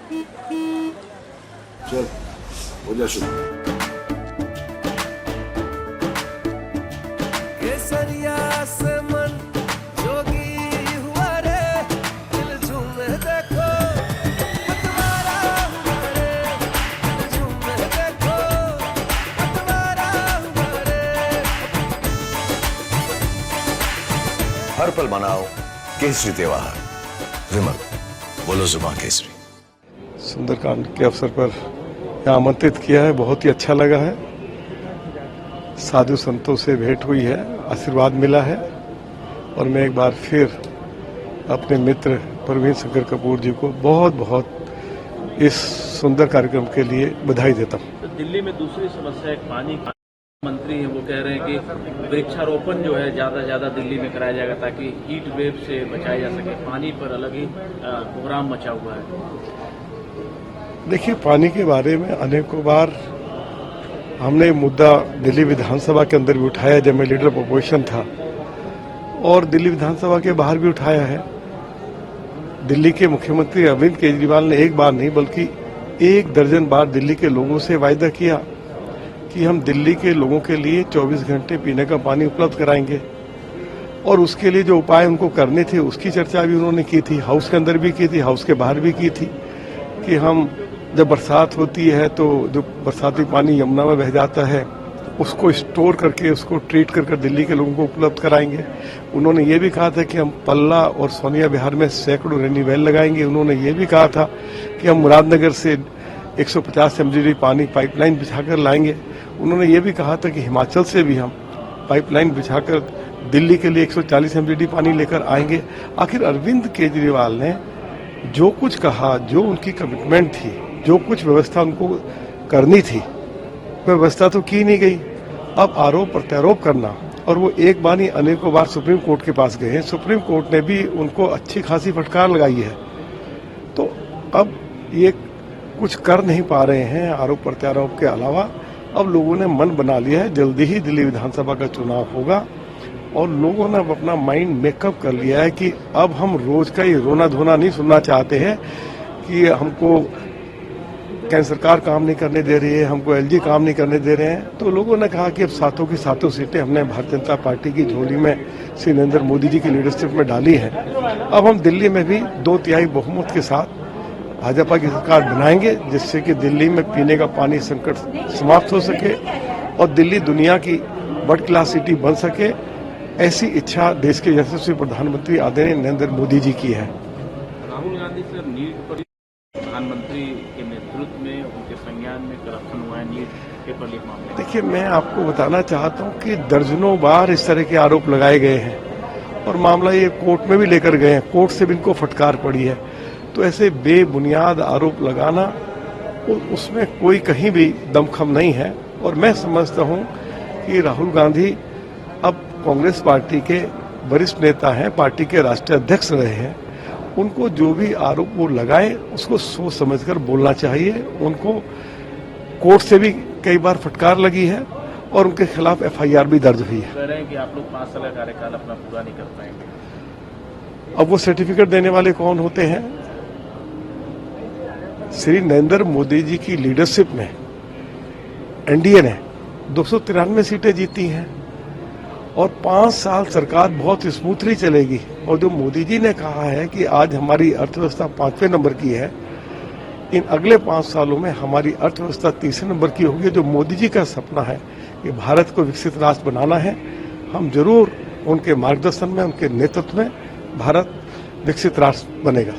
चल हो जा शुरू। केसरिया से मन जोगी हुआ रे, दिल झूमे देखो पतवारा हुआ रे, दिल झूमे देखो पतवारा हुआ रे। हर पल मनाओ केसरी त्योहार। विमल, बोलो जुबान केसरी। सुंदरकांड के अवसर पर यहाँ आमंत्रित किया है, बहुत ही अच्छा लगा है। साधु संतों से भेंट हुई है, आशीर्वाद मिला है और मैं एक बार फिर अपने मित्र प्रवीण शंकर कपूर जी को बहुत बहुत इस सुंदर कार्यक्रम के लिए बधाई देता हूँ। तो दिल्ली में दूसरी समस्या एक पानी की। मंत्री हैं वो कह रहे हैं कि वृक्षारोपण जो है ज्यादा दिल्ली में कराया जाएगा ताकि हीट वेव से बचाया जा सके। पानी पर अलग ही कोहराम मचा हुआ है। देखिए, पानी के बारे में अनेकों बार हमने मुद्दा दिल्ली विधानसभा के अंदर भी उठाया जब मैं लीडर ऑफ अपोजिशन था, और दिल्ली विधानसभा के बाहर भी उठाया है। दिल्ली के मुख्यमंत्री अरविंद केजरीवाल ने एक बार नहीं बल्कि 1 दर्जन बार दिल्ली के लोगों से वायदा किया कि हम दिल्ली के लोगों के लिए 24 घंटे पीने का पानी उपलब्ध कराएंगे, और उसके लिए जो उपाय उनको करने थे उसकी चर्चा भी उन्होंने की थी। हाउस के अंदर भी की थी, हाउस के बाहर भी की थी कि हम जब बरसात होती है तो जो बरसाती पानी यमुना में बह जाता है उसको स्टोर करके उसको ट्रीट कर दिल्ली के लोगों को उपलब्ध कराएंगे। उन्होंने ये भी कहा था कि हम पल्ला और सोनिया विहार में सैकड़ों रेनी वेल लगाएंगे। उन्होंने ये भी कहा था कि हम मुरादनगर से 150 MGD पानी पाइपलाइन बिछाकर लाएंगे। उन्होंने ये भी कहा था कि हिमाचल से भी हम पाइपलाइन बिछाकर दिल्ली के लिए 140 MGD पानी लेकर आएंगे। आखिर अरविंद केजरीवाल ने जो कुछ कहा, जो उनकी कमिटमेंट थी, जो कुछ व्यवस्था उनको करनी थी, व्यवस्था तो की नहीं गई। अब आरोप प्रत्यारोप करना, और वो एक बार नहीं अनेकों बार सुप्रीम कोर्ट के पास गए हैं। सुप्रीम कोर्ट ने भी उनको अच्छी खासी फटकार लगाई है। तो अब ये कुछ कर नहीं पा रहे हैं आरोप प्रत्यारोप के अलावा। अब लोगों ने मन बना लिया है, जल्दी ही दिल्ली विधानसभा का चुनाव होगा और लोगों ने अपना माइंड मेकअप कर लिया है कि अब हम रोज का ये रोना धोना नहीं सुनना चाहते हैं कि हमको केंद्र सरकार काम नहीं करने दे रही है, हमको LG काम नहीं करने दे रहे हैं। तो लोगों ने कहा कि अब सातों की सातों सीटें हमने भारतीय जनता पार्टी की झोली में श्री नरेंद्र मोदी जी की लीडरशिप में डाली है। अब हम दिल्ली में भी 2/3 बहुमत के साथ भाजपा की सरकार बनाएंगे, जिससे कि दिल्ली में पीने का पानी संकट समाप्त हो सके और दिल्ली दुनिया की वर्ल्ड क्लास सिटी बन सके। ऐसी इच्छा देश के यशस्वी प्रधानमंत्री आदरणीय नरेंद्र मोदी जी की है। राहुल गांधी सर नीट पर प्रधानमंत्री के नेतृत्व में उनके संज्ञान में करप्शन हुआ है नीट पेपर लीक मामले। देखिए, मैं आपको बताना चाहता हूं कि दर्जनों बार इस तरह के आरोप लगाए गए हैं और मामला ये कोर्ट में भी लेकर गए हैं। कोर्ट से भी इनको फटकार पड़ी है। तो ऐसे बेबुनियाद आरोप लगाना, उसमें कोई कहीं भी दमखम नहीं है। और मैं समझता हूं कि राहुल गांधी अब कांग्रेस पार्टी के वरिष्ठ नेता हैं, पार्टी के राष्ट्रीय अध्यक्ष रहे हैं। उनको जो भी आरोप वो लगाए उसको सोच समझकर बोलना चाहिए। उनको कोर्ट से भी कई बार फटकार लगी है और उनके खिलाफ FIR भी दर्ज हुई है। कह रहे हैं कि आप लोग 5 साल का कार्यकाल अपना पूरा नहीं कर पाएंगे। अब वो सर्टिफिकेट देने वाले कौन होते हैं? श्री नरेंद्र मोदी जी की लीडरशिप में NDA ने 293 सीटें जीती हैं और 5 साल सरकार बहुत स्मूथली चलेगी। और जो मोदी जी ने कहा है कि आज हमारी अर्थव्यवस्था 5वें नंबर की है, इन अगले 5 सालों में हमारी अर्थव्यवस्था 3रे नंबर की होगी। जो मोदी जी का सपना है कि भारत को विकसित राष्ट्र बनाना है, हम जरूर उनके मार्गदर्शन में, उनके नेतृत्व में भारत विकसित राष्ट्र बनेगा।